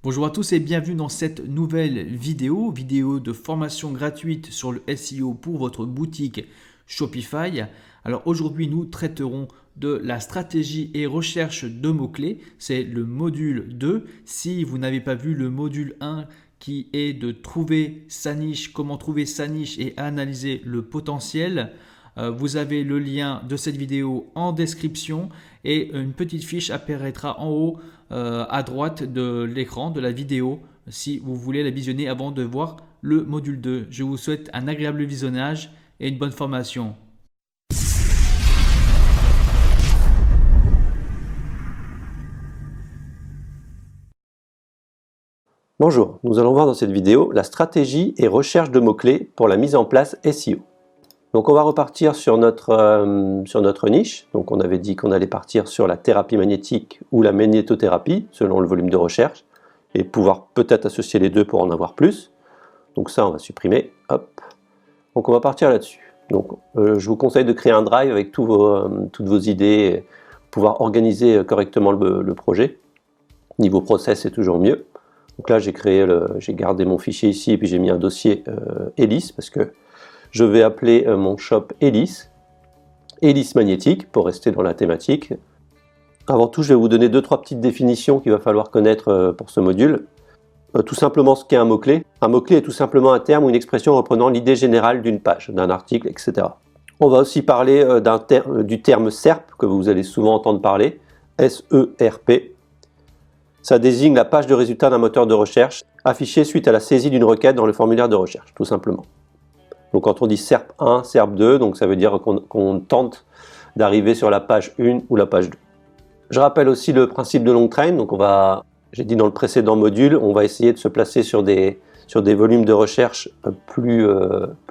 Bonjour à tous et bienvenue dans cette nouvelle vidéo de formation gratuite sur le SEO pour votre boutique Shopify. Alors aujourd'hui nous traiterons de la stratégie et recherche de mots-clés, c'est le module 2. Si vous n'avez pas vu le module 1 qui est de trouver sa niche, comment trouver sa niche et analyser le potentiel, vous avez le lien de cette vidéo en description et une petite fiche apparaîtra en haut à droite de l'écran de la vidéo si vous voulez la visionner avant de voir le module 2. Je vous souhaite un agréable visionnage et une bonne formation. Bonjour, nous allons voir dans cette vidéo la stratégie et recherche de mots-clés pour la mise en place SEO. Donc on va repartir sur notre niche. Donc on avait dit qu'on allait partir sur la thérapie magnétique ou la magnétothérapie selon le volume de recherche et pouvoir peut-être associer les deux pour en avoir plus. Donc ça on va supprimer. Hop. Donc on va partir là-dessus. Donc je vous conseille de créer un drive avec toutes vos idées, pouvoir organiser correctement le projet. Niveau process c'est toujours mieux. Donc là j'ai gardé mon fichier ici et puis j'ai mis un dossier hélice parce que je vais appeler mon shop hélice magnétique pour rester dans la thématique. Avant tout, je vais vous donner 2-3 petites définitions qu'il va falloir connaître pour ce module. Tout simplement ce qu'est un mot-clé. Un mot-clé est tout simplement un terme ou une expression reprenant l'idée générale d'une page, d'un article, etc. On va aussi parler du terme SERP que vous allez souvent entendre parler, S-E-R-P. Ça désigne la page de résultat d'un moteur de recherche affichée suite à la saisie d'une requête dans le formulaire de recherche, tout simplement. Donc quand on dit SERP 1, SERP 2, donc ça veut dire qu'on tente d'arriver sur la page 1 ou la page 2. Je rappelle aussi le principe de long train, donc j'ai dit dans le précédent module, on va essayer de se placer sur des volumes de recherche plus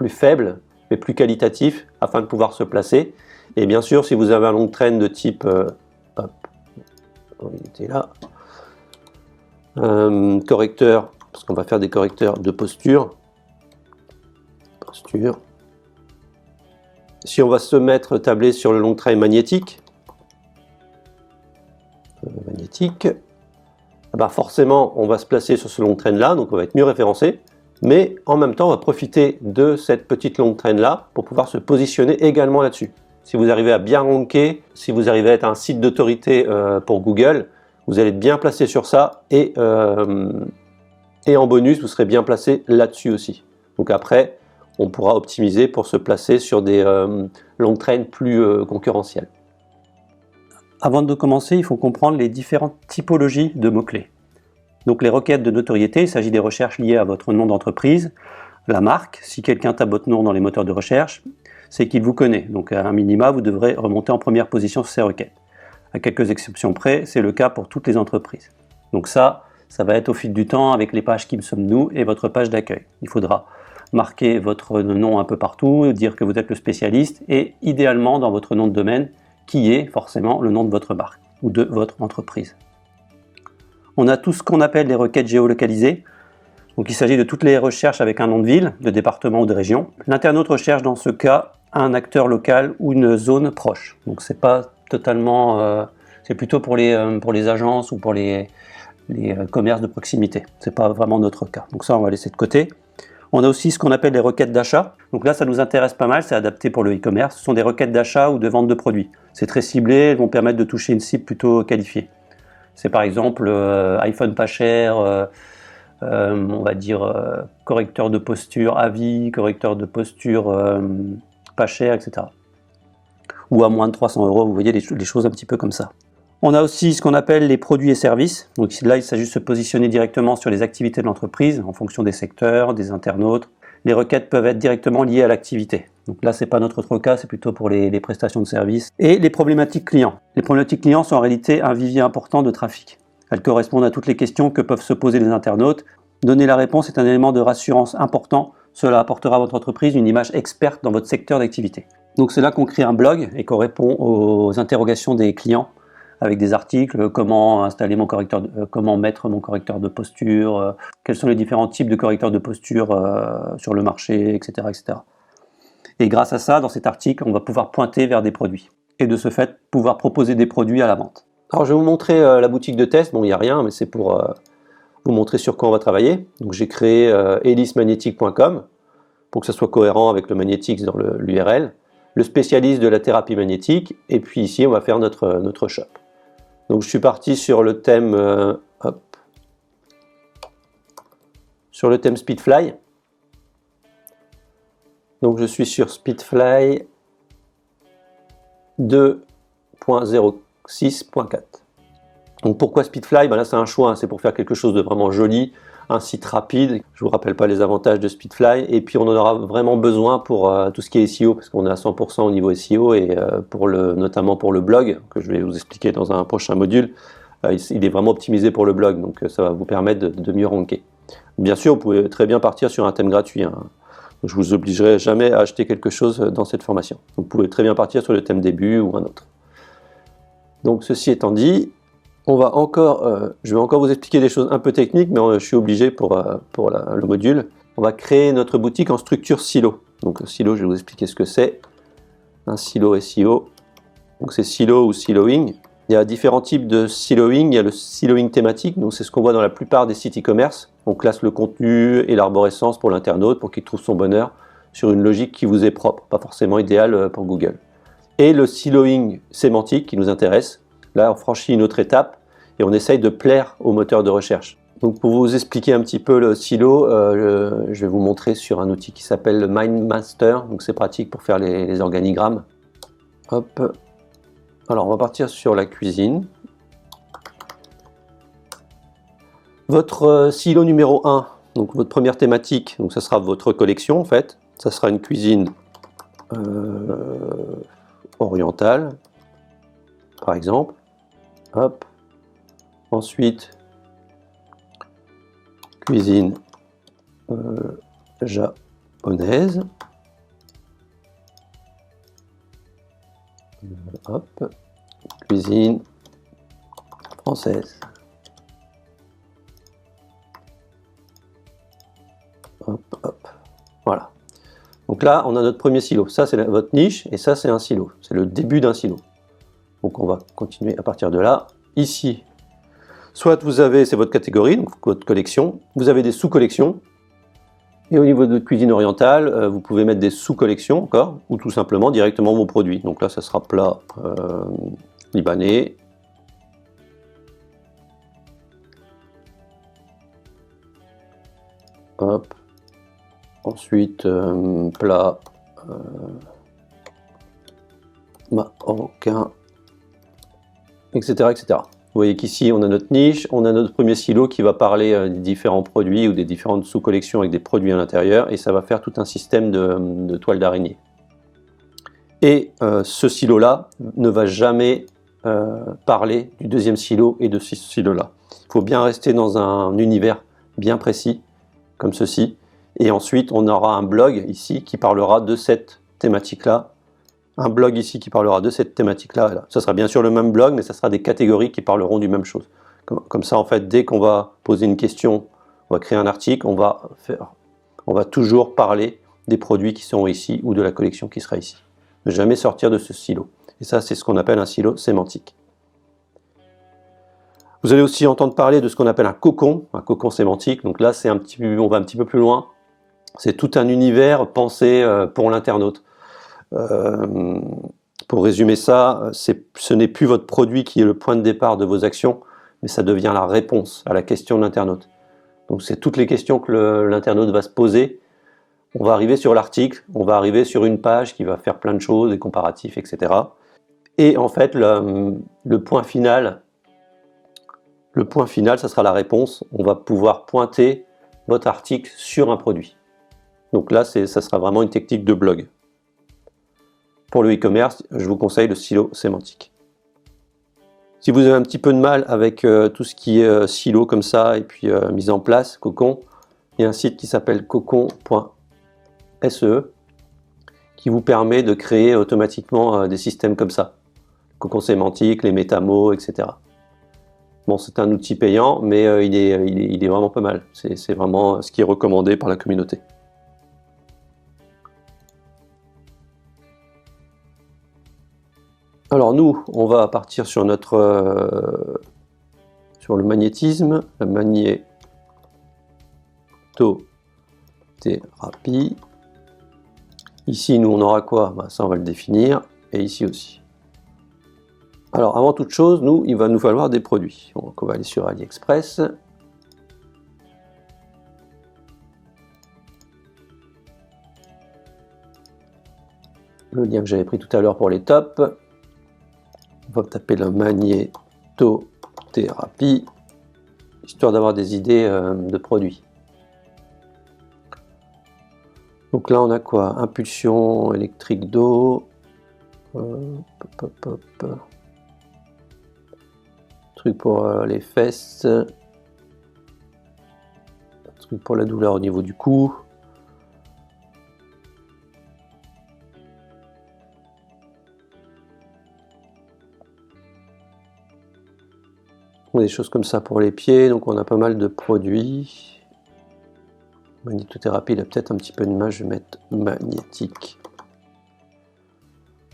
faibles, mais plus qualitatifs, afin de pouvoir se placer. Et bien sûr, si vous avez un long train de type, il était là, correcteur, parce qu'on va faire des correcteurs de posture. Si on va se mettre tablé sur le long train magnétique, forcément on va se placer sur ce long train là, donc on va être mieux référencé, mais en même temps on va profiter de cette petite long train là pour pouvoir se positionner également là-dessus. Si vous arrivez à bien ranker, si vous arrivez à être un site d'autorité pour Google, vous allez être bien placé sur ça et en bonus vous serez bien placé là-dessus aussi. Donc après on pourra optimiser pour se placer sur des long trains plus concurrentiels. Avant de commencer, il faut comprendre les différentes typologies de mots-clés. Donc les requêtes de notoriété, il s'agit des recherches liées à votre nom d'entreprise, la marque. Si quelqu'un tape votre nom dans les moteurs de recherche, c'est qu'il vous connaît. Donc à un minima, vous devrez remonter en première position sur ces requêtes. À quelques exceptions près, c'est le cas pour toutes les entreprises. Donc ça va être au fil du temps avec les pages Qui sommes-nous et votre page d'accueil. Il faudra marquer votre nom un peu partout, dire que vous êtes le spécialiste et idéalement dans votre nom de domaine qui est forcément le nom de votre marque ou de votre entreprise. On a tout ce qu'on appelle les requêtes géolocalisées. Donc il s'agit de toutes les recherches avec un nom de ville, de département ou de région. L'internaute recherche dans ce cas un acteur local ou une zone proche. Donc c'est pas totalement, c'est plutôt pour les agences ou pour les commerces de proximité. C'est pas vraiment notre cas. Donc ça on va laisser de côté. On a aussi ce qu'on appelle les requêtes d'achat. Donc là, ça nous intéresse pas mal, c'est adapté pour le e-commerce. Ce sont des requêtes d'achat ou de vente de produits. C'est très ciblé, elles vont permettre de toucher une cible plutôt qualifiée. C'est par exemple iPhone pas cher, on va dire correcteur de posture à vie, correcteur de posture pas cher, etc. Ou à moins de 300 €, vous voyez des choses un petit peu comme ça. On a aussi ce qu'on appelle les produits et services. Donc là, il s'agit de se positionner directement sur les activités de l'entreprise en fonction des secteurs, des internautes. Les requêtes peuvent être directement liées à l'activité. Donc là, ce n'est pas notre cas, c'est plutôt pour les prestations de services. Et les problématiques clients. Les problématiques clients sont en réalité un vivier important de trafic. Elles correspondent à toutes les questions que peuvent se poser les internautes. Donner la réponse est un élément de rassurance important. Cela apportera à votre entreprise une image experte dans votre secteur d'activité. Donc c'est là qu'on crée un blog et qu'on répond aux interrogations des clients avec des articles, comment installer comment mettre mon correcteur de posture, quels sont les différents types de correcteurs de posture sur le marché, etc., etc. Et grâce à ça, dans cet article, on va pouvoir pointer vers des produits. Et de ce fait, pouvoir proposer des produits à la vente. Alors je vais vous montrer la boutique de test. Bon, il n'y a rien, mais c'est pour vous montrer sur quoi on va travailler. Donc j'ai créé helismagnétique.com pour que ça soit cohérent avec le magnétics dans l'URL, le spécialiste de la thérapie magnétique, et puis ici on va faire notre shop. Donc je suis parti sur le thème Speedfly. Donc je suis sur Speedfly 2.06.4. Donc pourquoi Speedfly? Là c'est un choix, c'est pour faire quelque chose de vraiment joli, un site rapide. Je ne vous rappelle pas les avantages de Speedfly. Et puis on en aura vraiment besoin pour tout ce qui est SEO, parce qu'on est à 100% au niveau SEO, et notamment pour le blog, que je vais vous expliquer dans un prochain module. Il est vraiment optimisé pour le blog, donc ça va vous permettre de mieux ranker. Bien sûr, vous pouvez très bien partir sur un thème gratuit. Je ne vous obligerai jamais à acheter quelque chose dans cette formation. Vous pouvez très bien partir sur le thème début ou un autre. Donc ceci étant dit, je vais encore vous expliquer des choses un peu techniques, mais je suis obligé pour le module. On va créer notre boutique en structure silo. Donc silo, je vais vous expliquer ce que c'est. Un silo SEO. Donc c'est silo ou siloing. Il y a différents types de siloing. Il y a le siloing thématique, donc c'est ce qu'on voit dans la plupart des sites e-commerce. On classe le contenu et l'arborescence pour l'internaute pour qu'il trouve son bonheur sur une logique qui vous est propre, pas forcément idéale pour Google. Et le siloing sémantique qui nous intéresse. Là, on franchit une autre étape et on essaye de plaire au moteur de recherche. Donc pour vous expliquer un petit peu le silo, je vais vous montrer sur un outil qui s'appelle le MindMaster. Donc c'est pratique pour faire les organigrammes. Hop. Alors on va partir sur la cuisine. Votre silo numéro 1, donc votre première thématique, donc ça sera votre collection en fait. Ça sera une cuisine orientale, par exemple. Hop. Ensuite, cuisine japonaise. Hop. Cuisine française. Hop, hop. Voilà. Donc là, on a notre premier silo. Ça, c'est votre niche, et ça, c'est un silo. C'est le début d'un silo. Donc on va continuer à partir de là. Ici, soit vous avez, c'est votre catégorie, donc votre collection. Vous avez des sous-collections. Et au niveau de votre cuisine orientale, vous pouvez mettre des sous-collections encore, ou tout simplement directement vos produits. Donc là, ça sera plat libanais. Hop. Ensuite, plat marocain, etc., etc. Vous voyez qu'ici, on a notre niche, on a notre premier silo qui va parler des différents produits ou des différentes sous-collections avec des produits à l'intérieur, et ça va faire tout un système de toile d'araignée. Et ce silo-là ne va jamais parler du deuxième silo et de ce silo-là. Il faut bien rester dans un univers bien précis, comme ceci, et ensuite on aura un blog ici qui parlera de cette thématique-là, un blog ici qui parlera de cette thématique-là. Ça sera bien sûr le même blog, mais ça sera des catégories qui parleront du même chose. Comme ça, en fait, dès qu'on va poser une question, on va créer un article, on va toujours parler des produits qui sont ici ou de la collection qui sera ici. Ne jamais sortir de ce silo. Et ça, c'est ce qu'on appelle un silo sémantique. Vous allez aussi entendre parler de ce qu'on appelle un cocon sémantique. Donc là, on va un petit peu plus loin. C'est tout un univers pensé pour l'internaute. Pour résumer ça, ce n'est plus votre produit qui est le point de départ de vos actions, mais ça devient la réponse à la question de l'internaute. Donc c'est toutes les questions que l'internaute va se poser. On va arriver sur l'article, on va arriver sur une page qui va faire plein de choses, des comparatifs, etc. Et en fait, le point final, ça sera la réponse. On va pouvoir pointer votre article sur un produit. Donc là, ça sera vraiment une technique de blog. Pour le e-commerce, je vous conseille le silo sémantique. Si vous avez un petit peu de mal avec tout ce qui est silo comme ça et puis mise en place, Cocon, il y a un site qui s'appelle cocon.se qui vous permet de créer automatiquement des systèmes comme ça. Cocon sémantique, les métamots, etc. Bon, c'est un outil payant, mais il est vraiment pas mal. C'est vraiment ce qui est recommandé par la communauté. Alors nous, on va partir sur le magnétisme, la magnétothérapie. Ici, nous, on aura quoi? Ça, on va le définir. Et ici aussi. Alors, avant toute chose, nous, il va nous falloir des produits. Donc, on va aller sur AliExpress. Le lien que j'avais pris tout à l'heure pour les tops. On va taper la magnétothérapie, histoire d'avoir des idées de produits. Donc là, on a quoi? Impulsion électrique d'eau. Truc pour les fesses. Truc pour la douleur au niveau du cou. Des choses comme ça pour les pieds, donc on a pas mal de produits. Magnétothérapie, il a peut-être un petit peu de mal, je vais mettre magnétique.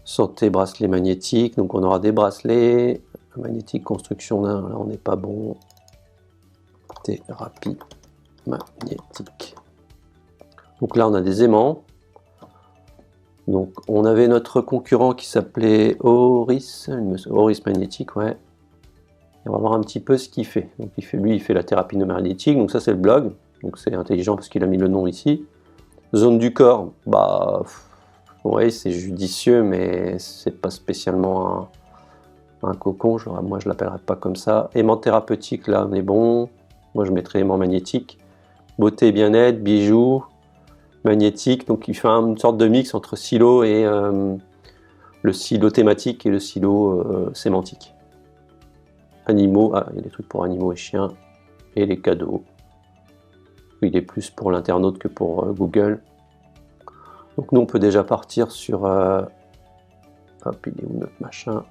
Santé, bracelet magnétique, donc on aura des bracelets. Magnétique, construction d'un, là on n'est pas bon. Thérapie magnétique. Donc là on a des aimants. Donc on avait notre concurrent qui s'appelait Oris magnétique, ouais. Et on va voir un petit peu ce qu'il fait. Donc lui, il fait la thérapie magnétique, donc ça c'est le blog. Donc c'est intelligent parce qu'il a mis le nom ici. Zone du corps, ouais, c'est judicieux, mais c'est pas spécialement un cocon. Moi, je l'appellerais pas comme ça. Aimant thérapeutique, là, on est bon. Moi, je mettrais aimant magnétique. Beauté et bien-être, bijoux, magnétique. Donc il fait une sorte de mix entre silo et le silo thématique et le silo sémantique. Animaux, il y a des trucs pour animaux et chiens, et les cadeaux. Il est plus pour l'internaute que pour Google. Donc nous on peut déjà partir sur... hop, il est où notre machin?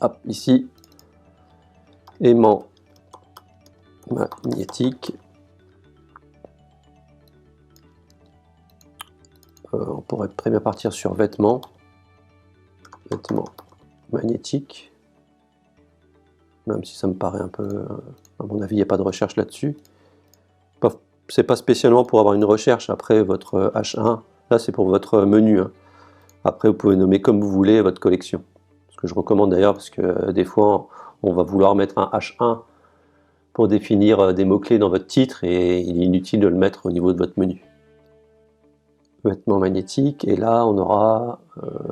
Hop, ici. Aimant magnétique. On pourrait très bien partir sur vêtements. Vêtements magnétiques. Même si ça me paraît un peu... à mon avis, il n'y a pas de recherche là-dessus. C'est pas spécialement pour avoir une recherche. Après, votre H1, là, c'est pour votre menu. Hein. Après, vous pouvez nommer comme vous voulez votre collection. Ce que je recommande d'ailleurs, parce que des fois, on va vouloir mettre un H1 pour définir des mots-clés dans votre titre, et il est inutile de le mettre au niveau de votre menu. Vêtements magnétiques, et là, on aura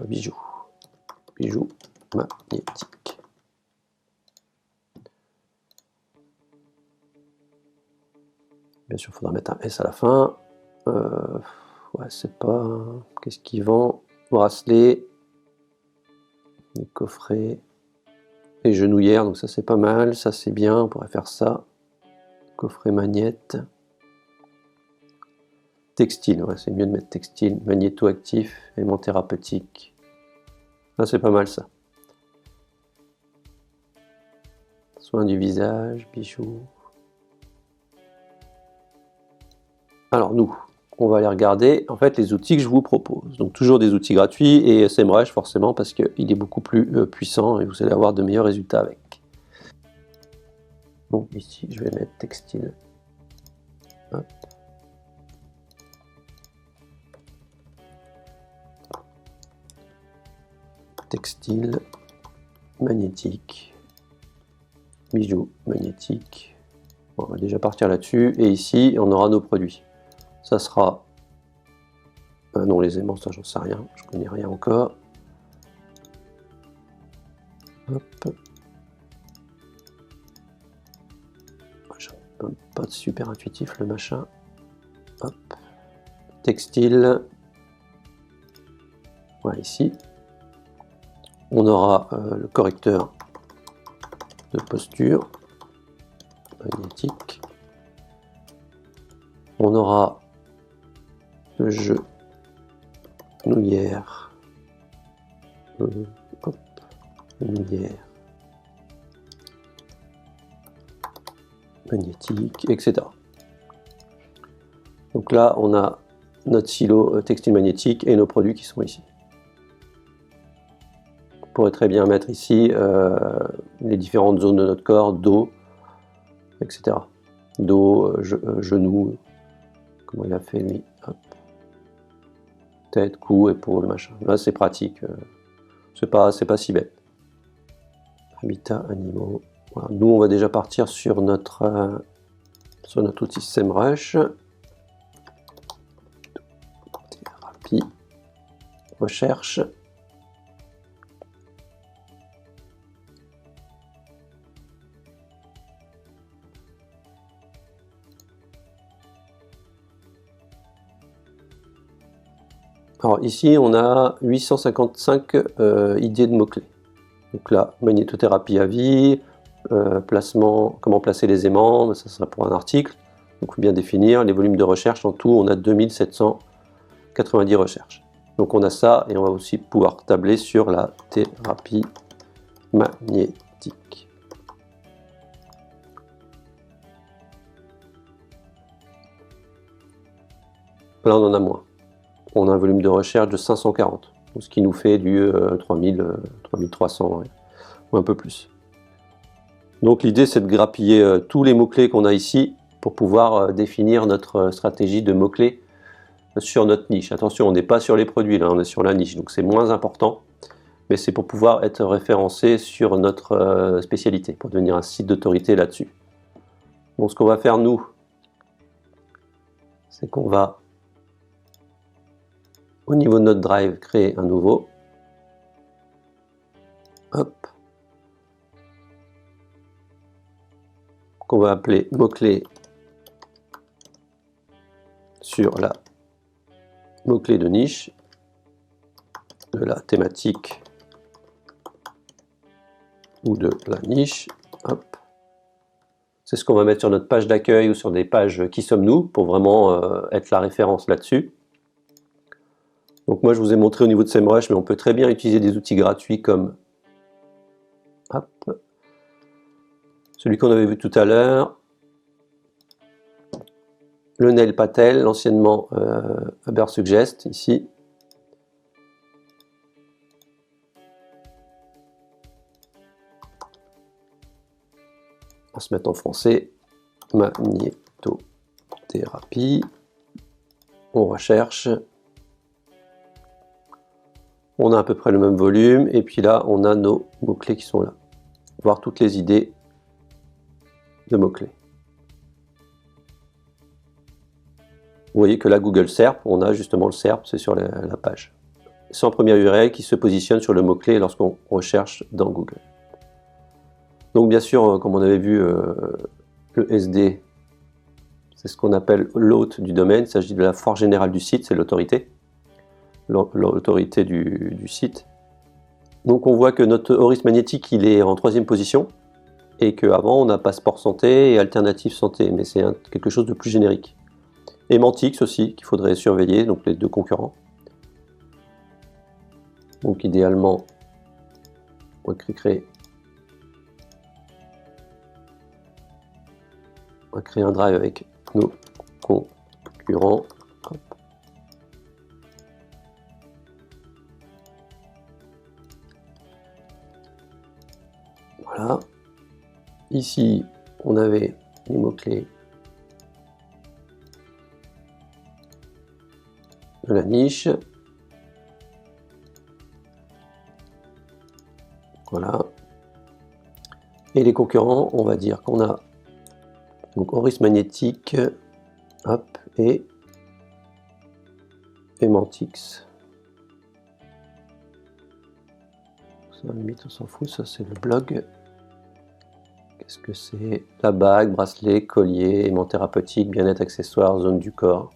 bijoux. Bijoux magnétiques. Bien sûr, il faudra mettre un S à la fin. Ouais, c'est pas... Qu'est-ce qu'il vend? Bracelets, les coffrets, les genouillères, donc ça c'est pas mal, ça c'est bien, on pourrait faire ça. Coffret magnète. Textile, ouais, c'est mieux de mettre textile. Magnéto-actif, aimant thérapeutique. Ça c'est pas mal ça. Soins du visage, bijoux. Alors nous, on va aller regarder en fait les outils que je vous propose. Donc toujours des outils gratuits et SEMrush forcément parce qu'il est beaucoup plus puissant et vous allez avoir de meilleurs résultats avec. Bon, ici je vais mettre textile. Hop. Textile, magnétique, bijoux magnétique. Bon, on va déjà partir là-dessus et ici on aura nos produits. Ça sera... non, les aimants, ça j'en sais rien, je connais rien encore. Hop. Pas super intuitif le machin. Hop. Textile. Voilà, ici. On aura le correcteur de posture magnétique. On aura le genouillère, genouillère magnétique, etc. Donc là, on a notre silo textile magnétique et nos produits qui sont ici. On pourrait très bien mettre ici les différentes zones de notre corps, dos, etc. dos, genou, comment il a fait lui, hop. Tête, cou, épaule, machin. Là c'est pratique, c'est pas si bête. Habitat animaux. Voilà. Nous on va déjà partir sur notre outil SEMrush. Thérapie, recherche. Alors ici, on a 855 idées de mots-clés. Donc là, magnétothérapie à vie, placement, comment placer les aimants, ça sera pour un article. Donc il faut bien définir les volumes de recherche. En tout, on a 2790 recherches. Donc on a ça et on va aussi pouvoir tabler sur la thérapie magnétique. Là, on en a moins. On a un volume de recherche de 540, ce qui nous fait du 3300 ou un peu plus. Donc l'idée c'est de grappiller tous les mots-clés qu'on a ici pour pouvoir définir notre stratégie de mots-clés sur notre niche. Attention, on n'est pas sur les produits, là on est sur la niche, donc c'est moins important, mais c'est pour pouvoir être référencé sur notre spécialité, pour devenir un site d'autorité là-dessus. Donc ce qu'on va faire nous, c'est qu'on va au niveau de notre drive, créer un nouveau. Hop. Qu'on va appeler mot-clé sur la mot-clé de niche, de la thématique ou de la niche. Hop. C'est ce qu'on va mettre sur notre page d'accueil ou sur des pages Qui sommes-nous pour vraiment être la référence là-dessus. Donc moi je vous ai montré au niveau de SEMrush, mais on peut très bien utiliser des outils gratuits comme hop, celui qu'on avait vu tout à l'heure, le Nail Patel, anciennement Ubersuggest, ici. On va se mettre en français, magnétothérapie, on recherche. On a à peu près le même volume, et puis là, on a nos mots-clés qui sont là. Voir toutes les idées de mots-clés. Vous voyez que là, Google SERP, on a justement le SERP, c'est sur la page. C'est en première URL qui se positionne sur le mot-clé lorsqu'on recherche dans Google. Donc bien sûr, comme on avait vu, le SD, c'est ce qu'on appelle l'hôte du domaine, il s'agit de la force générale du site, c'est l'autorité. L'autorité du site. Donc on voit que notre Auris magnétique il est en 3e position et qu'avant on a Passeport Santé et Alternative Santé, mais c'est quelque chose de plus générique. Et Mantix aussi qu'il faudrait surveiller, donc les deux concurrents. Donc idéalement on va créer un drive avec nos concurrents. Hop. Voilà. Ici, on avait les mots-clés de la niche. Voilà. Et les concurrents, on va dire qu'on a donc Auris magnétique, hop, et Mantix. Ça, à la limite, on s'en fout, ça c'est le blog. Qu'est-ce que c'est? La bague, bracelet, collier, aimant thérapeutique, bien-être, accessoires, zone du corps.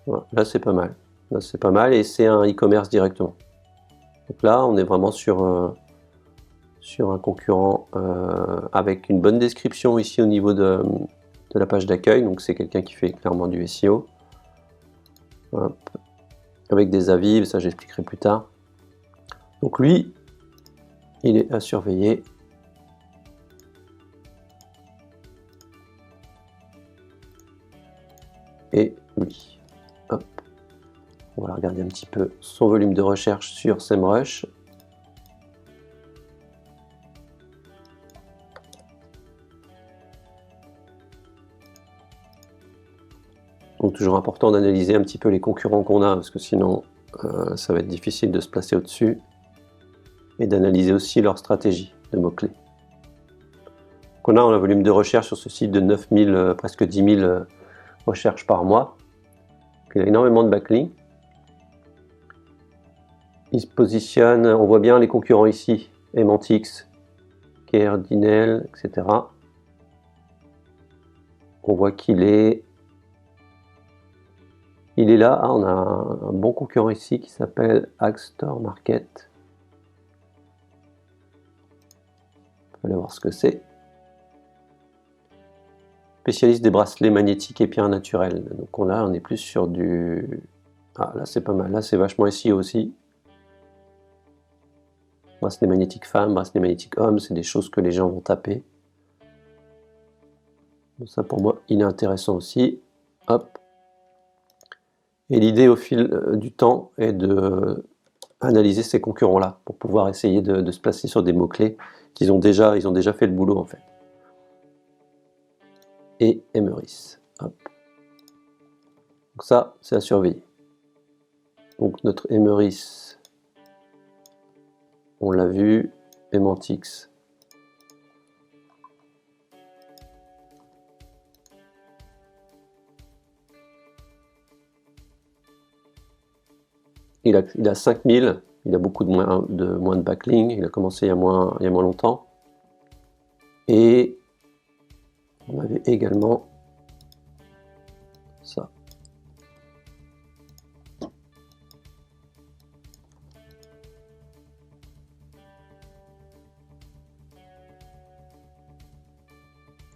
Voilà, là c'est pas mal. Là c'est pas mal et c'est un e-commerce directement. Donc là on est vraiment sur un concurrent avec une bonne description ici au niveau de la page d'accueil. Donc c'est quelqu'un qui fait clairement du SEO. Hop. Avec des avis, ça j'expliquerai plus tard. Donc lui, il est à surveiller. Et lui. Hop. On va regarder un petit peu son volume de recherche sur SEMrush. Donc toujours important d'analyser un petit peu les concurrents qu'on a, parce que sinon ça va être difficile de se placer au-dessus, et d'analyser aussi leur stratégie de mots-clés. On a un volume de recherche sur ce site de 9000, presque 10 000 recherches par mois. Il y a énormément de backlinks. Il se positionne, on voit bien les concurrents ici, Emantix, Kerdinel, etc. On voit qu'il est là. Ah, on a un bon concurrent ici qui s'appelle Agstore Market. Il faut aller voir ce que c'est. Spécialiste des bracelets magnétiques et pierres naturelles. Donc là, on est plus sur du... Ah, là c'est pas mal. Là c'est vachement SEO aussi. Bracelet magnétique femme, bracelet magnétique homme, c'est des choses que les gens vont taper. Donc ça pour moi, il est intéressant aussi. Hop. Et l'idée au fil du temps est de analyser ces concurrents-là pour pouvoir essayer de se placer sur des mots-clés qu'ils ont déjà fait le boulot en fait. Et Emeris. Hop. Donc ça, c'est à surveiller. Donc notre Emeris, on l'a vu, Emantix. Il a 5000, il a beaucoup de moins de backlink, il a commencé il y a moins longtemps. Et on avait également ça.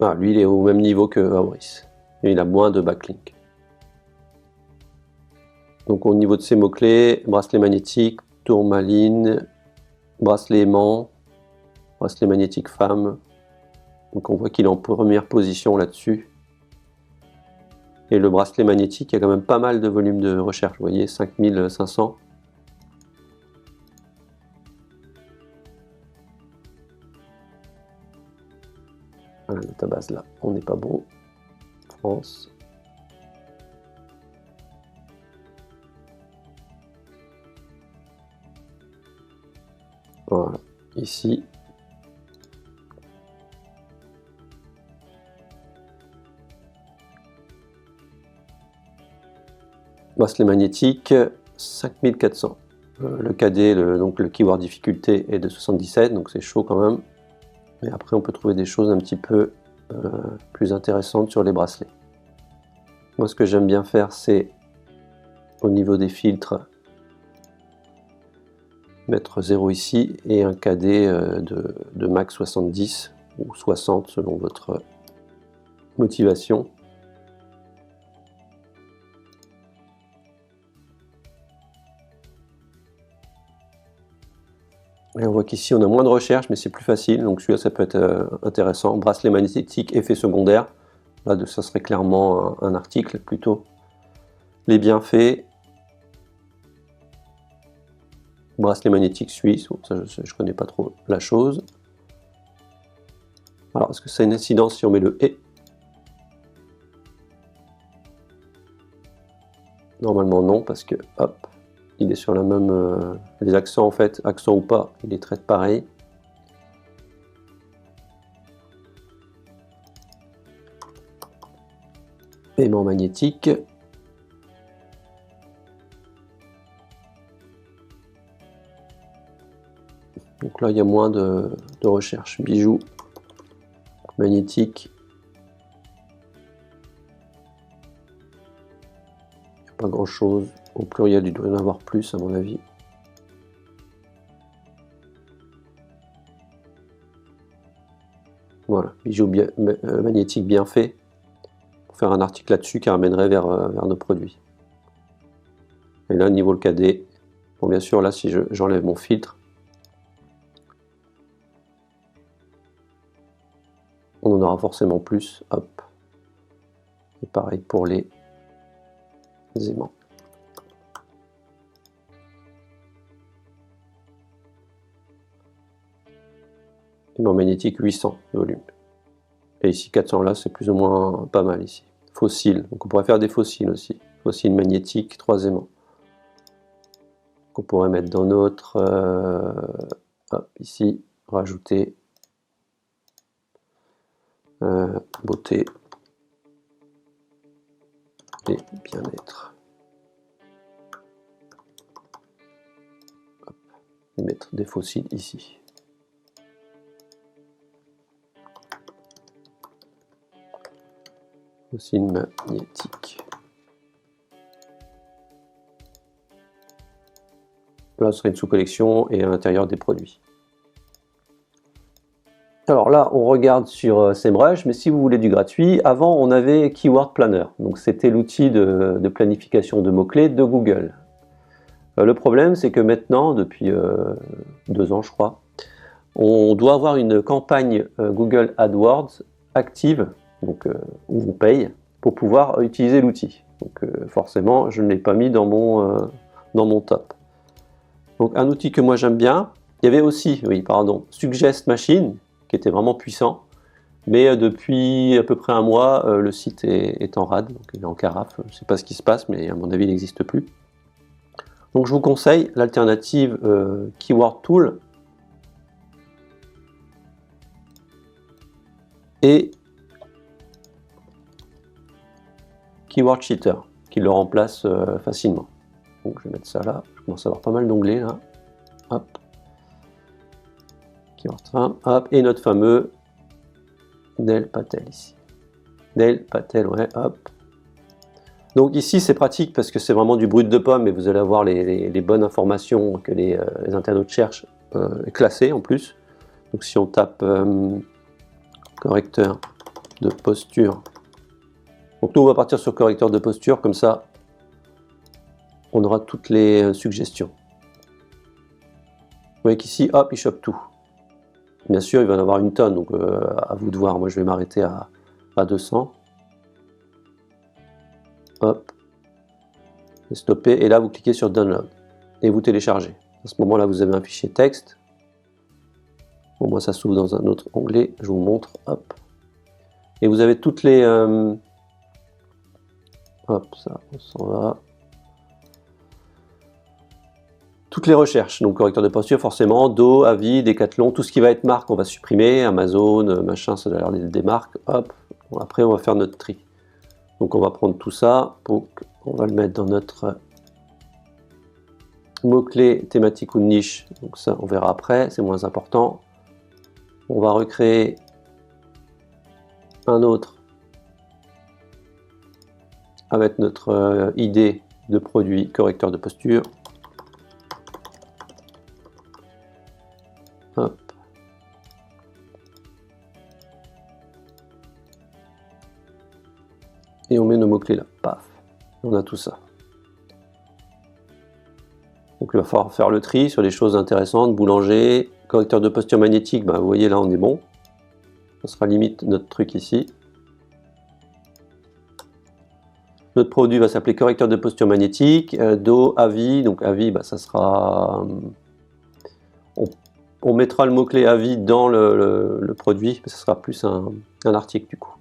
Ah, lui, il est au même niveau que Auris. Et il a moins de backlink. Donc au niveau de ces mots-clés, bracelet magnétique, tourmaline, bracelet aimant, bracelet magnétique femme. Donc on voit qu'il est en première position là-dessus. Et le bracelet magnétique, il y a quand même pas mal de volume de recherche. Vous voyez, 5500. Voilà, la database là, on n'est pas bon. France. Voilà, ici. Bracelet magnétique, 5400. Le KD, donc le keyword difficulté est de 77, donc c'est chaud quand même. Mais après, on peut trouver des choses un petit peu plus intéressantes sur les bracelets. Moi, ce que j'aime bien faire, c'est au niveau des filtres, mettre 0 ici et un KD de max 70 ou 60 selon votre motivation. Et on voit qu'ici on a moins de recherche, mais c'est plus facile, donc celui-là ça peut être intéressant. Bracelet magnétique, effet secondaire. Là, ça serait clairement un article plutôt. Les bienfaits. Bracelet magnétique suisse, bon, ça je connais pas trop la chose. Alors, est-ce que ça a une incidence si on met le « et » ? Normalement non, parce que, hop, il est sur la même... les accents, en fait, accent ou pas, il les traite pareil. Aimant magnétique. Donc là, il y a moins de recherche. Bijoux, magnétique. Il n'y a pas grand-chose. Au pluriel, il doit y en avoir plus, à mon avis. Voilà, bijoux magnétique bien fait. Pour faire un article là-dessus qui ramènerait vers nos produits. Et là, niveau le KD, bon, bien sûr, là, si j'enlève mon filtre, on en aura forcément plus. Hop. Et pareil pour les aimants. Aimant magnétique 800 de volume. Et ici 400 là, c'est plus ou moins pas mal ici. fossiles. Donc on pourrait faire des fossiles aussi. Fossiles magnétiques, troisièmement. Qu'on pourrait mettre dans notre... hop, ici, rajouter beauté et bien-être. Et mettre des fossiles ici. Fossiles magnétiques. Là, ce serait une sous-collection et à l'intérieur des produits. Alors là, on regarde sur SEMrush, mais si vous voulez du gratuit, avant on avait Keyword Planner. Donc c'était l'outil de planification de mots-clés de Google. Le problème, c'est que maintenant, depuis 2 ans je crois, on doit avoir une campagne Google AdWords active, donc où on paye, pour pouvoir utiliser l'outil. Donc forcément, je ne l'ai pas mis dans mon top. Donc un outil que moi j'aime bien, il y avait aussi, oui pardon, Suggest Machine, qui était vraiment puissant, mais depuis à peu près 1 mois, le site est en rade, donc il est en carafe, je ne sais pas ce qui se passe, mais à mon avis il n'existe plus. Donc je vous conseille l'alternative Keyword Tool et Keyword Cheater, qui le remplace facilement. Donc je vais mettre ça là, je commence à avoir pas mal d'onglets là. Hop. Keyword Trim, hop, et notre fameux Neil Patel ici. Neil Patel, ouais, hop. Donc ici c'est pratique parce que c'est vraiment du brut de pomme et vous allez avoir les bonnes informations que les internautes cherchent classées en plus. Donc si on tape correcteur de posture, donc nous on va partir sur correcteur de posture, comme ça on aura toutes les suggestions. Vous voyez qu'ici, hop, il chope tout. Bien sûr, il va en avoir une tonne, donc à vous de voir. Moi je vais m'arrêter à 200. Hop, stopper, et là vous cliquez sur Download et vous téléchargez. À ce moment-là, vous avez un fichier texte. Bon, moi ça s'ouvre dans un autre onglet, je vous montre. Hop, et vous avez toutes les hop, ça, on s'en va. Toutes les recherches, donc correcteur de posture, forcément, Do, Avis, Decathlon, tout ce qui va être marque, on va supprimer, Amazon, machin, ça doit avoir des marques. Hop, bon, après on va faire notre tri. Donc on va prendre tout ça, donc on va le mettre dans notre mot-clé thématique ou de niche, donc ça on verra après, c'est moins important. On va recréer un autre avec notre idée de produit correcteur de posture. Hop. Et on met nos mots-clés là, paf, on a tout ça. Donc il va falloir faire le tri sur les choses intéressantes, boulanger, correcteur de posture magnétique, bah, vous voyez là on est bon. Ça sera limite notre truc ici. Notre produit va s'appeler correcteur de posture magnétique, Do, Avis, donc Avis, bah, ça sera... On mettra le mot-clé Avis dans le produit, mais ça sera plus un article du coup.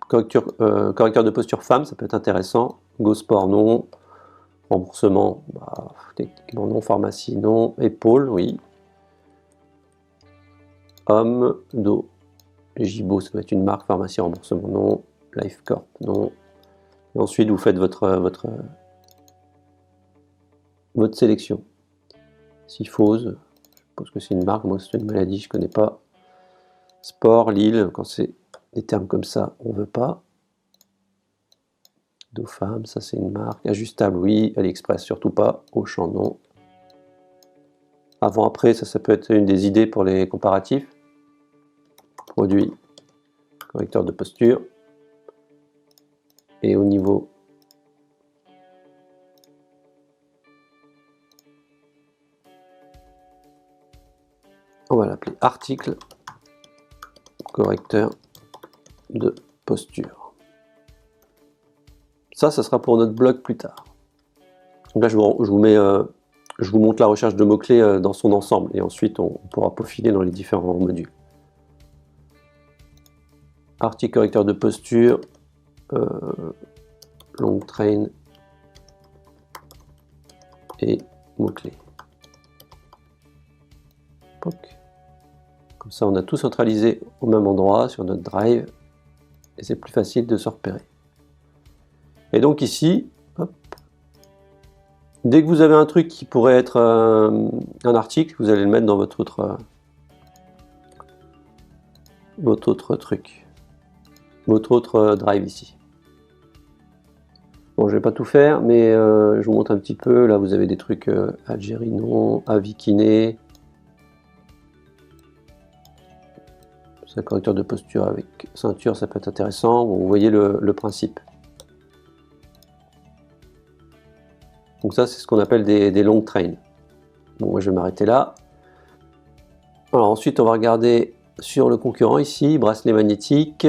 Correcteur de posture femme, ça peut être intéressant. Go sport, non. Remboursement, bah, techniquement non. Pharmacie, non. Épaule, oui. Homme, dos. Gibo, ça doit être une marque. Pharmacie, remboursement, non. Life Corp, non. Et ensuite, vous faites votre sélection. Syphose, je suppose que c'est une marque. Moi, c'est une maladie, je ne connais pas. Sport, Lille, quand c'est des termes comme ça, on ne veut pas. Dofam, ça c'est une marque. Ajustable, oui. AliExpress, surtout pas. Auchan, non. Avant, après, ça peut être une des idées pour les comparatifs. Produit, correcteur de posture. Et au niveau on va l'appeler article correcteur de posture. Ça sera pour notre blog plus tard. Donc là, je vous montre la recherche de mots-clés dans son ensemble et ensuite on pourra peaufiner dans les différents modules. Article correcteur de posture, long train et mots-clés. Comme ça, on a tout centralisé au même endroit sur notre drive et c'est plus facile de se repérer. Et donc ici, hop, dès que vous avez un truc qui pourrait être un article, vous allez le mettre dans votre autre truc, votre autre drive ici. Bon, je vais pas tout faire, mais je vous montre un petit peu. Là, vous avez des trucs Algérinon, Avikiné. C'est un correcteur de posture avec ceinture, ça peut être intéressant. Bon, vous voyez le principe. Donc ça, c'est ce qu'on appelle des long trains. Bon, moi, je vais m'arrêter là. Alors ensuite, on va regarder sur le concurrent ici, bracelet magnétique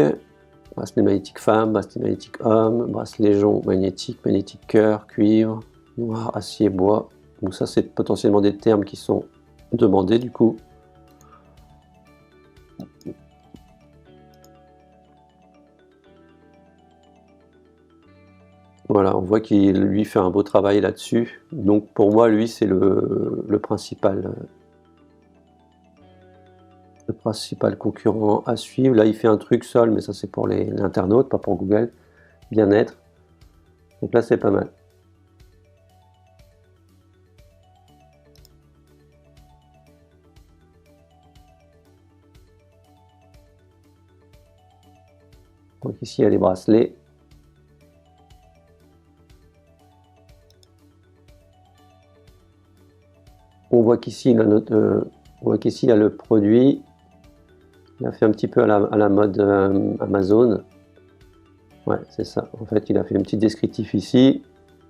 femme, bracelet magnétique homme, bracelet jonc magnétique, magnétique cœur, cuivre, noir, acier, bois. Donc ça, c'est potentiellement des termes qui sont demandés du coup. Voilà, on voit qu'il lui fait un beau travail là-dessus. Donc pour moi, lui, c'est le principal concurrent à suivre. Là, il fait un truc seul, mais ça c'est pour les internautes, pas pour Google. Bien-être. Donc là, c'est pas mal. Donc ici, il y a les bracelets. On voit qu'ici, il y a le produit. Il a fait un petit peu à la mode Amazon. Ouais, c'est ça. En fait, il a fait un petit descriptif ici.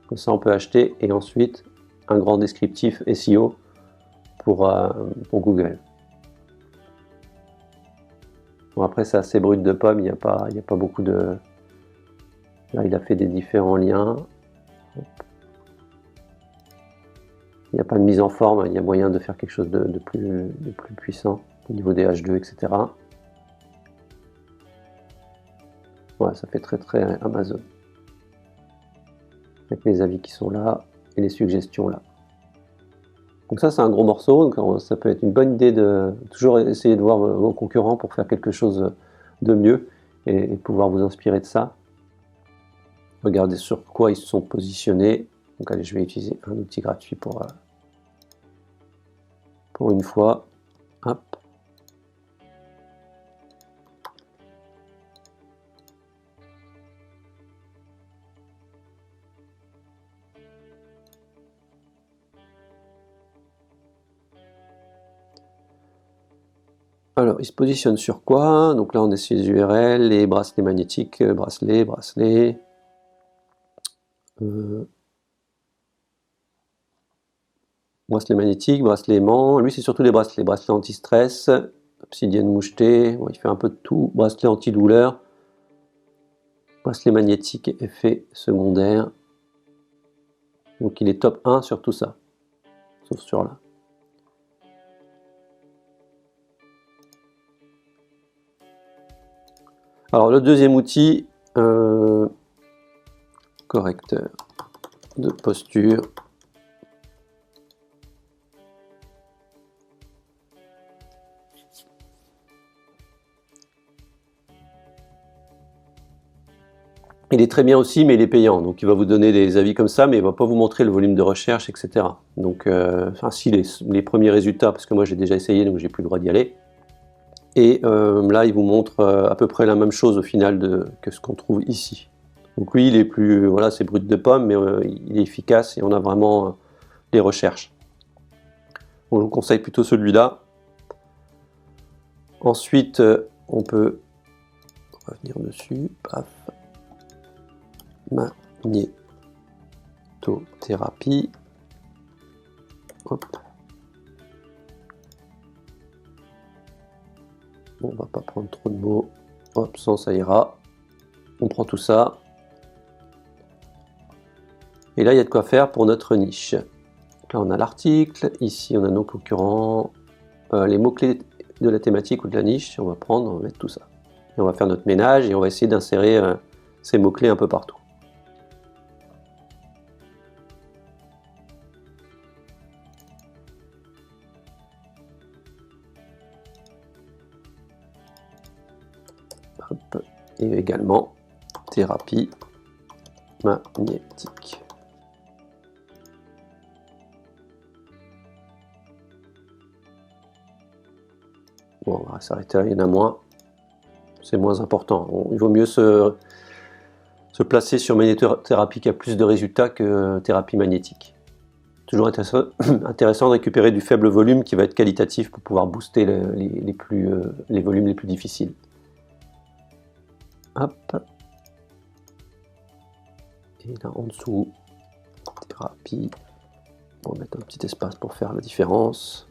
Comme ça, on peut acheter. Et ensuite, un grand descriptif SEO pour Google. Bon, après, c'est assez brut de pomme. Il n'y a pas beaucoup de... Là, il a fait des différents liens. Il n'y a pas de mise en forme, il y a moyen de faire quelque chose de plus puissant au niveau des H2, etc. Ouais, ça fait très Amazon. Avec les avis qui sont là et les suggestions là. Donc ça, c'est un gros morceau, donc ça peut être une bonne idée de toujours essayer de voir vos concurrents pour faire quelque chose de mieux et pouvoir vous inspirer de ça. Regardez sur quoi ils se sont positionnés. Donc allez, je vais utiliser un outil gratuit pour une fois. Hop. Alors, il se positionne sur quoi? Donc là, on est sur les URL, les bracelets magnétiques, bracelet. Bracelet magnétique, bracelet aimant. Lui, c'est surtout les bracelets. Bracelet anti-stress, obsidienne mouchetée. Bon, il fait un peu de tout. Bracelet anti-douleur. Bracelet magnétique, effet secondaire. Donc, il est top 1 sur tout ça. Sauf sur là. Alors, le deuxième outil, correcteur de posture. Il est très bien aussi, mais il est payant. Donc, il va vous donner des avis comme ça, mais il ne va pas vous montrer le volume de recherche, etc. Donc, enfin, si les premiers résultats, parce que moi, j'ai déjà essayé, donc j'ai plus le droit d'y aller. Et là, il vous montre à peu près la même chose au final que ce qu'on trouve ici. Donc lui, il est plus, voilà, c'est brut de pomme, mais il est efficace et on a vraiment les recherches. Donc, je vous conseille plutôt celui-là. Ensuite, on peut revenir dessus. Paf. Magnétothérapie. Hop. Bon, on va pas prendre trop de mots. Hop, ça ira. On prend tout ça. Et là, il y a de quoi faire pour notre niche. Là, on a l'article. Ici, on a nos concurrents. Les mots-clés de la thématique ou de la niche, on va mettre tout ça. Et on va faire notre ménage et on va essayer d'insérer ces mots-clés un peu partout. Hop. Et également thérapie magnétique. Bon, on va s'arrêter là, il y en a moins. C'est moins important. Il vaut mieux se placer sur magnétothérapie qui a plus de résultats que thérapie magnétique. Toujours intéressant de récupérer du faible volume qui va être qualitatif pour pouvoir booster les volumes les plus difficiles. Hop. Et là en dessous, thérapie. On va mettre un petit espace pour faire la différence.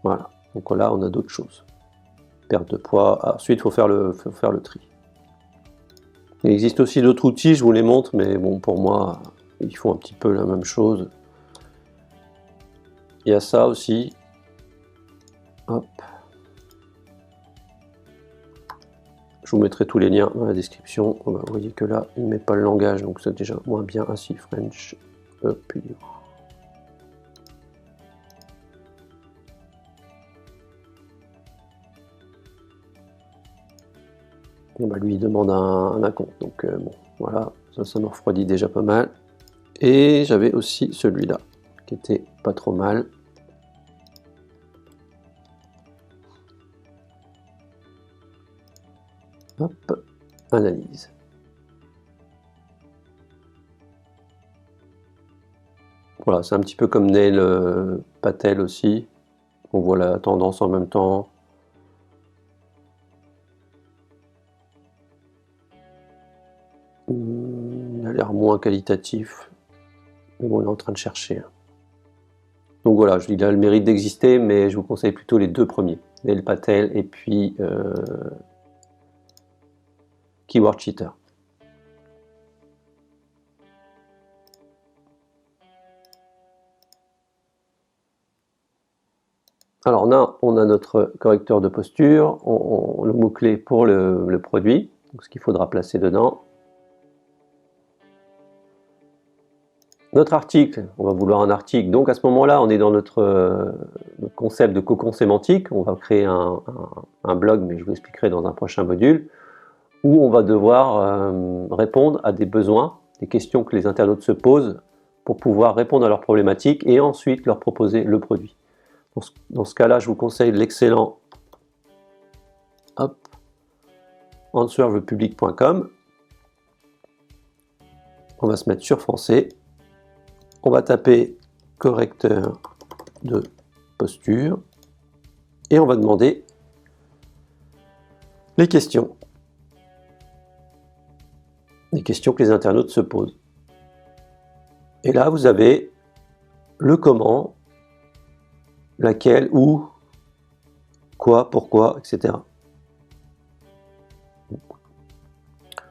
Voilà. Donc là, on a d'autres choses. Perte de poids. Ensuite, il faut faire le tri. Il existe aussi d'autres outils, je vous les montre, mais bon, pour moi, ils font un petit peu la même chose. Il y a ça aussi. Hop. Je vous mettrai tous les liens dans la description. Vous voyez que là, il ne met pas le langage, donc c'est déjà moins bien ainsi. French. Puis lui il demande un compte, donc bon, voilà, ça me refroidit déjà pas mal. Et j'avais aussi celui-là, qui était pas trop mal. Hop, analyse. Voilà, c'est un petit peu comme Neil Patel aussi. On voit la tendance en même temps. Il a l'air moins qualitatif. Mais bon, on est en train de chercher. Donc voilà, il a le mérite d'exister, mais je vous conseille plutôt les deux premiers. Neil Patel et puis Keyword Cheater. Alors là, on a notre correcteur de posture, le mot-clé pour le produit, donc ce qu'il faudra placer dedans. Notre article, on va vouloir un article, donc à ce moment-là, on est dans notre concept de cocon sémantique. On va créer un blog, mais je vous expliquerai dans un prochain module, où on va devoir répondre à des besoins, des questions que les internautes se posent pour pouvoir répondre à leurs problématiques et ensuite leur proposer le produit. Dans ce cas-là, je vous conseille l'excellent answerthepublic.com. On va se mettre sur français. On va taper correcteur de posture et on va demander les questions. Les questions que les internautes se posent. Et là, vous avez le comment, laquelle, où, quoi, pourquoi, etc.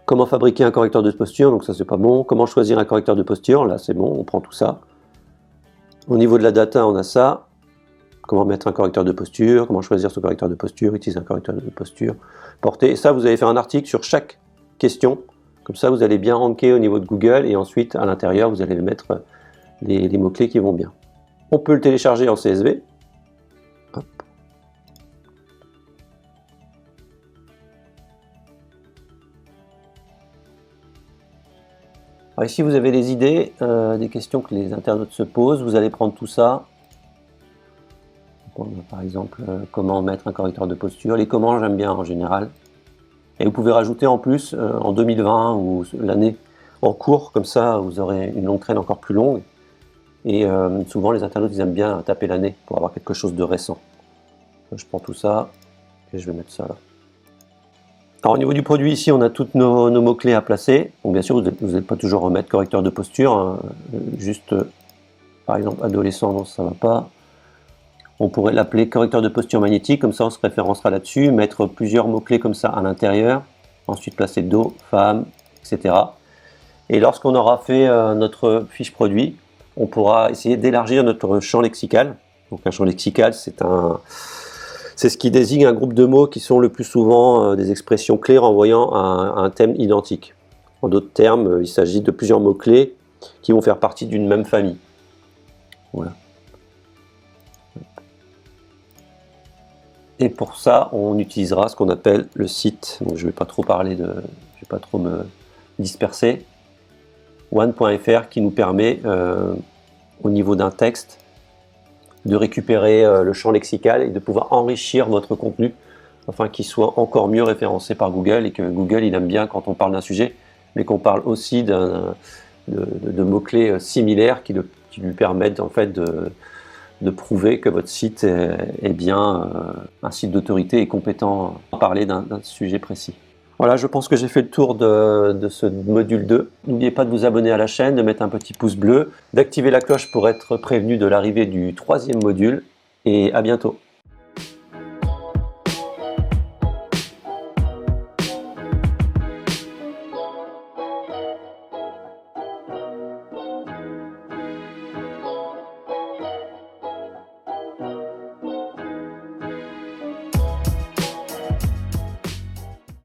Comment fabriquer un correcteur de posture, donc ça c'est pas bon. Comment choisir un correcteur de posture, là c'est bon, on prend tout ça. Au niveau de la data, on a ça. Comment mettre un correcteur de posture, comment choisir ce correcteur de posture, utiliser un correcteur de posture, porter. Et ça, vous allez faire un article sur chaque question. Comme ça, vous allez bien ranker au niveau de Google et ensuite, à l'intérieur, vous allez mettre les mots-clés qui vont bien. On peut le télécharger en CSV. Hop. Alors ici, vous avez les idées, des questions que les internautes se posent. Vous allez prendre tout ça. Par exemple, comment mettre un correcteur de posture. Les comment, j'aime bien en général. Et vous pouvez rajouter en plus en 2020 ou l'année en cours, comme ça vous aurez une longue traîne encore plus longue. Et souvent les internautes ils aiment bien taper l'année pour avoir quelque chose de récent. Je prends tout ça et je vais mettre ça là. Alors au niveau du produit ici on a tous nos mots-clés à placer. Donc bien sûr vous n'allez pas toujours remettre correcteur de posture, hein. Juste par exemple adolescent, non ça ne va pas. On pourrait l'appeler correcteur de posture magnétique, comme ça on se référencera là-dessus, mettre plusieurs mots-clés comme ça à l'intérieur, ensuite placer dos, femme, etc. Et lorsqu'on aura fait notre fiche produit, on pourra essayer d'élargir notre champ lexical. Donc un champ lexical, c'est C'est ce qui désigne un groupe de mots qui sont le plus souvent des expressions clés renvoyant à un thème identique. En d'autres termes, il s'agit de plusieurs mots-clés qui vont faire partie d'une même famille. Voilà. Et pour ça, on utilisera ce qu'on appelle le site. Donc, je ne vais pas trop parler je vais pas trop me disperser. One.fr qui nous permet, au niveau d'un texte, de récupérer le champ lexical et de pouvoir enrichir votre contenu afin qu'il soit encore mieux référencé par Google et que Google il aime bien quand on parle d'un sujet, mais qu'on parle aussi de mots-clés similaires qui lui permettent en fait de prouver que votre site est bien un site d'autorité et compétent à parler d'un sujet précis. Voilà, je pense que j'ai fait le tour de ce module 2. N'oubliez pas de vous abonner à la chaîne, de mettre un petit pouce bleu, d'activer la cloche pour être prévenu de l'arrivée du 3e module, et à bientôt.